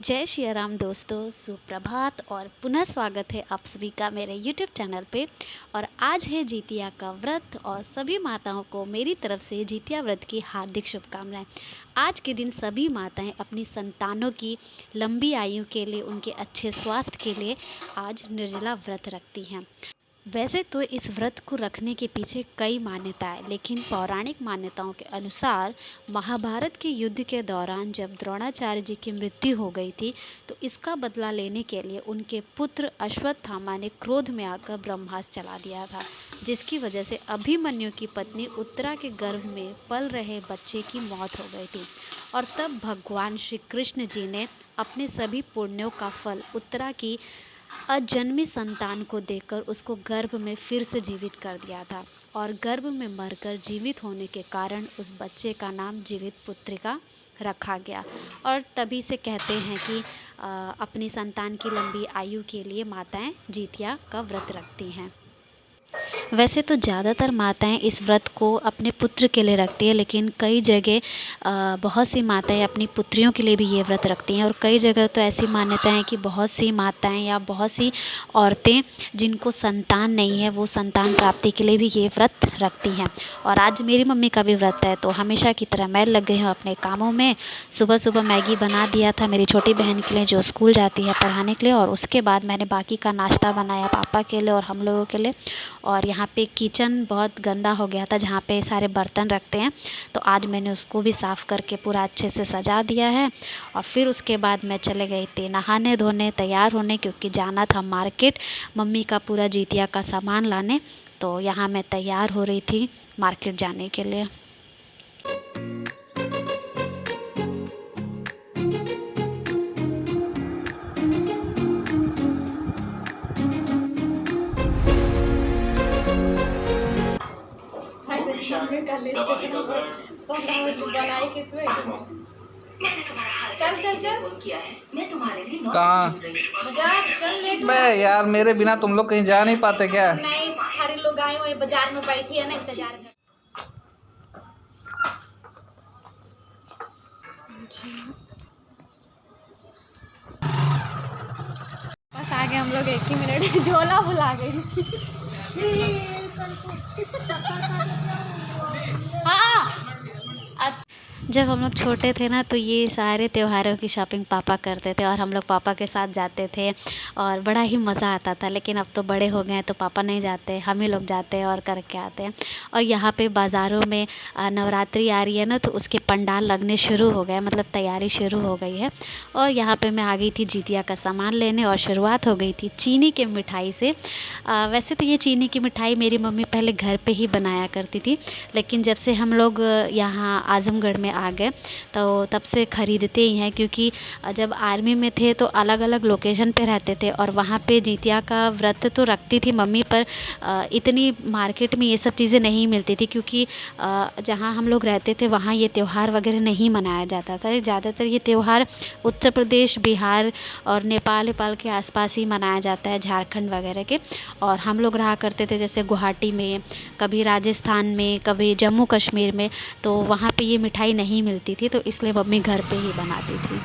जय श्री राम दोस्तों, सुप्रभात और पुनः स्वागत है आप सभी का मेरे YouTube चैनल पे। और आज है जितिया का व्रत और सभी माताओं को मेरी तरफ से जितिया व्रत की हार्दिक शुभकामनाएं। आज के दिन सभी माताएं अपनी संतानों की लंबी आयु के लिए, उनके अच्छे स्वास्थ्य के लिए आज निर्जला व्रत रखती हैं। वैसे तो इस व्रत को रखने के पीछे कई मान्यताएं, लेकिन पौराणिक मान्यताओं के अनुसार महाभारत के युद्ध के दौरान जब द्रोणाचार्य जी की मृत्यु हो गई थी, तो इसका बदला लेने के लिए उनके पुत्र अश्वत्थामा ने क्रोध में आकर ब्रह्मास्त्र चला दिया था, जिसकी वजह से अभिमन्यु की पत्नी उत्तरा के गर्भ में पल रहे बच्चे की मौत हो गई थी। और तब भगवान श्री कृष्ण जी ने अपने सभी पुण्यों का फल उत्तरा की अजन्मी संतान को देकर उसको गर्भ में फिर से जीवित कर दिया था। और गर्भ में मरकर जीवित होने के कारण उस बच्चे का नाम जीवित पुत्रिका रखा गया। और तभी से कहते हैं कि अपनी संतान की लंबी आयु के लिए माताएं जितिया का व्रत रखती हैं। वैसे तो ज़्यादातर माताएं इस व्रत को अपने पुत्र के लिए रखती है, लेकिन कई जगह बहुत सी माताएं अपनी पुत्रियों के लिए भी ये व्रत रखती हैं। और कई जगह तो ऐसी मान्यता है कि बहुत सी माताएं या बहुत सी औरतें जिनको संतान नहीं है, वो संतान प्राप्ति के लिए भी ये व्रत रखती हैं। और आज मेरी मम्मी का भी व्रत है, तो हमेशा की तरह मैं लग गई हूँ अपने कामों में। सुबह सुबह मैगी बना दिया था मेरी छोटी बहन के लिए, जो स्कूल जाती है पढ़ाने के लिए, और उसके बाद मैंने बाकी का नाश्ता बनाया पापा के लिए और हम लोगों के लिए। और यहाँ पे किचन बहुत गंदा हो गया था, जहाँ पे सारे बर्तन रखते हैं, तो आज मैंने उसको भी साफ़ करके पूरा अच्छे से सजा दिया है। और फिर उसके बाद मैं चले गई थी नहाने धोने, तैयार होने, क्योंकि जाना था मार्केट मम्मी का पूरा जितिया का सामान लाने। तो यहाँ मैं तैयार हो रही थी मार्केट जाने के लिए। चल चल चल कहाँ? बाजार चल, लेट बे यार, मेरे बिना तुम लोग कहीं जा नहीं पाते क्या? नहीं, सारे लोग आए हुए बाजार में बैठी है ना, इंतजार कर। बस आ गए हम लोग, एक ही मिनट झोला भुला गई। हाँ, जब हम लोग छोटे थे ना, तो ये सारे त्योहारों की शॉपिंग पापा करते थे और हम लोग पापा के साथ जाते थे और बड़ा ही मज़ा आता था। लेकिन अब तो बड़े हो गए हैं, तो पापा नहीं जाते, हम ही लोग जाते हैं और करके आते हैं। और यहाँ पे बाज़ारों में नवरात्रि आ रही है ना, तो उसके पंडाल लगने शुरू हो गए, मतलब तैयारी शुरू हो गई है। और यहाँ पे मैं आ गई थी जितिया का सामान लेने और शुरुआत हो गई थी चीनी के मिठाई से। वैसे तो ये चीनी की मिठाई मेरी मम्मी पहले घर पे ही बनाया करती थी, लेकिन जब से हम लोग यहाँ आज़मगढ़ में आ गए तो तब से ख़रीदते ही हैं, क्योंकि जब आर्मी में थे तो अलग अलग लोकेशन पे रहते थे और वहाँ पे जितिया का व्रत तो रखती थी मम्मी, पर इतनी मार्केट में ये सब चीज़ें नहीं मिलती थी, क्योंकि जहाँ हम लोग रहते थे वहाँ ये त्यौहार वगैरह नहीं मनाया जाता था। ज़्यादातर ये त्यौहार उत्तर प्रदेश, बिहार और नेपाल के आसपास ही मनाया जाता है, झारखंड वगैरह के। और हम लोग रहा करते थे जैसे गुवाहाटी में, कभी राजस्थान में, कभी जम्मू कश्मीर में, तो वहाँ पे ये मिठाई नहीं मिलती थी, तो इसलिए मम्मी घर पे ही बनाती थी।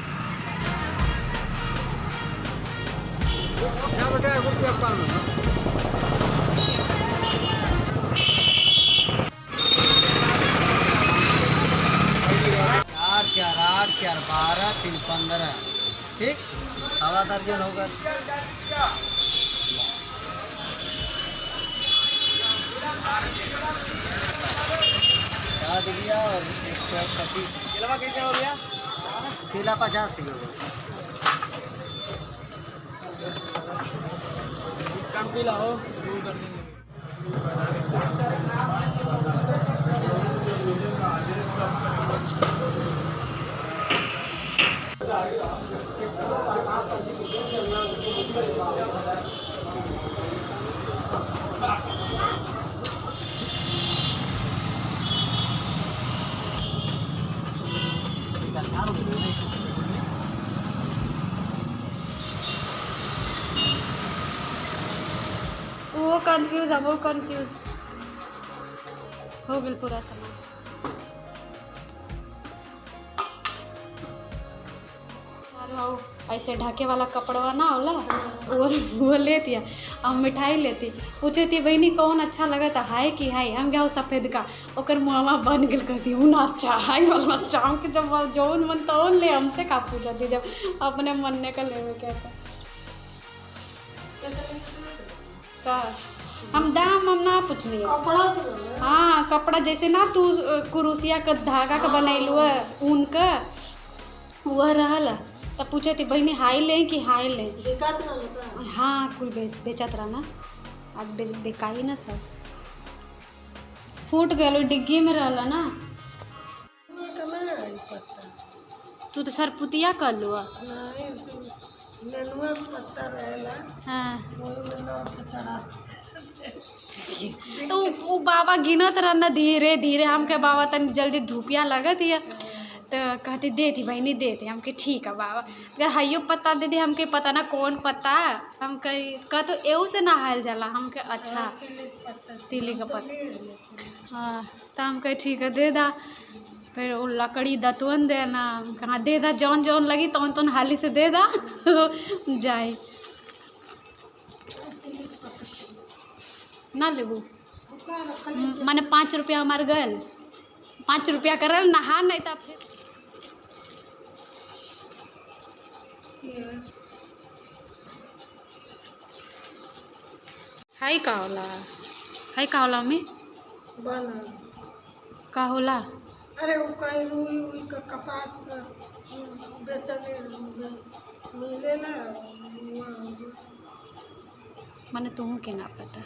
आठ चार 12 3 15 ठीक, सवा दर्जन होगा। दिया और 125 केला कैसे हो गया? केला 50 किलो कम पीला हो कर देंगे। वो कंफ्यूज है, वो कंफ्यूज हो गया पूरा सामान। आओ ऐसे ढके वाला कपड़वा ना होला, वो लेती है। हम मिठाई लेती, पूछे थी बहनी कौन अच्छा लगा था, हाय कि हाय, हम गया सफ़ेद का, ओकर मुँहवा बन गल कहती हूँ ना अच्छा हाय वाला अच्छा, कि जब जौन मन तौन ले, हमसे का पूछा थी जब अपने मन ने का लेवे क्या का हम दाम हम ना पूछनी हाँ कपड़ा जैसे ना तू कुरुसिया का धागा का बनैलू है ऊन का वह रहल, तब पूछे थी बहनी हाई लें कि हाई लें। हाँ कुल बेचत रहा ना, आज बेकाई ना सब फूट गए डिग्गी में रहला ना। तू तो सरपुतिया कर लू। हाँ तो वो बाबा गिनत रहा ना धीरे धीरे, हमके बाबा तन जल्दी धूपिया लगत है तो कहती देती बहनी देती, हमके ठीक है बाबा, अगर हाइयो पता दे दे हमके पता ना कौन पता, हम कह तो एऊ से नहायल जाला, हमके अच्छा तिली का पता। हाँ तो हम कहे ठीक है दे दा, फिर वो लकड़ी दतवन देना, कहाँ दे दा जौन जौन लगी तौन तौन हाली से दे दा जाए ना लेबू माने 5 रुपया हमार गल, 5 रुपया करल नहा नहीं था फिर हाई का होला, हाई का होला मम्मी का होला। अरे वो कहीं रुई का कपास का बेचने मिले ना, मैंने तुम के ना पता।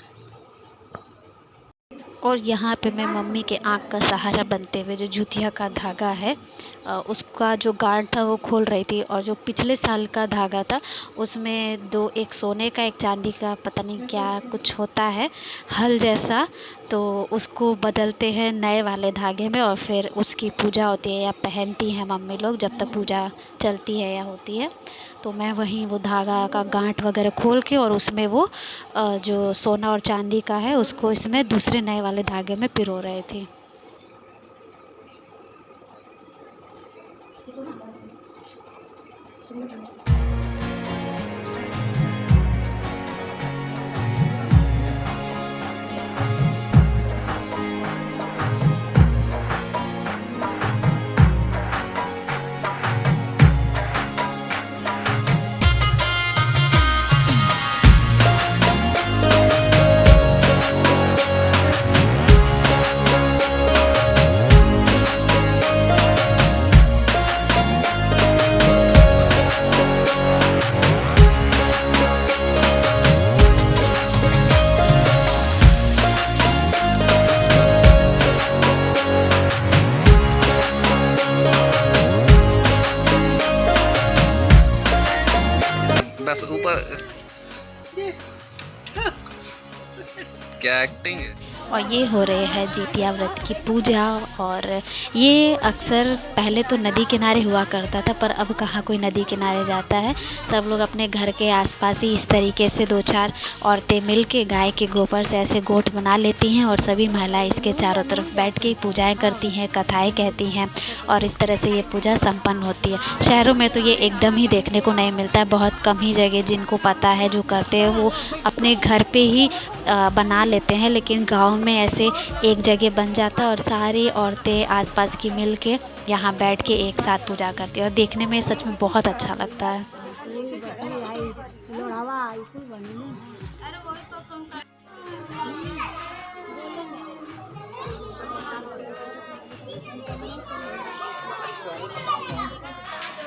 और यहाँ पे मैं मम्मी के आँख का सहारा बनते हुए जो जूतिया का धागा है उसका जो गांठ था वो खोल रही थी, और जो पिछले साल का धागा था उसमें दो, एक सोने का एक चांदी का, पता नहीं क्या कुछ होता है हल जैसा, तो उसको बदलते हैं नए वाले धागे में और फिर उसकी पूजा होती है या पहनती हैं मम्मी लोग जब तक पूजा चलती है या होती है। तो मैं वहीं वो धागा का गांठ वगैरह खोल के और उसमें वो जो सोना और चांदी का है उसको इसमें दूसरे नए वाले धागे में पिरो रहे थे। बस ऊपर क्या एक्टिंग है। और ये हो रहे हैं जितिया व्रत की पूजा, और ये अक्सर पहले तो नदी किनारे हुआ करता था पर अब कहाँ कोई नदी किनारे जाता है। सब लोग अपने घर के आसपास ही इस तरीके से 2-4 औरतें मिल के गाय के गोबर से ऐसे गोट बना लेती हैं और सभी महिलाएं इसके चारों तरफ बैठ के पूजाएं करती हैं, कथाएं कहती हैं और इस तरह से ये पूजा संपन्न होती है। शहरों में तो ये एकदम ही देखने को नहीं मिलता है, बहुत कम ही जगह जिनको पता है जो करते हैं वो अपने घर पे ही बना लेते हैं, लेकिन गाँव में ऐसे एक जगह बन जाता है और सारी औरतें आसपास की मिल के यहाँ बैठ के एक साथ पूजा करती है और देखने में सच में बहुत अच्छा लगता है।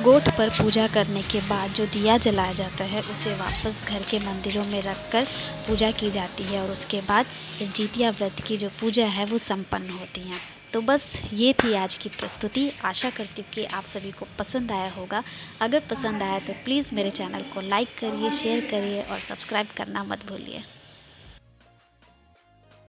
गोट पर पूजा करने के बाद जो दिया जलाया जाता है उसे वापस घर के मंदिरों में रखकर पूजा की जाती है और उसके बाद इस जितिया व्रत की जो पूजा है वो संपन्न होती है। तो बस ये थी आज की प्रस्तुति। आशा करती हूँ कि आप सभी को पसंद आया होगा। अगर पसंद आया तो प्लीज़ मेरे चैनल को लाइक करिए, शेयर करिए और सब्सक्राइब करना मत भूलिए।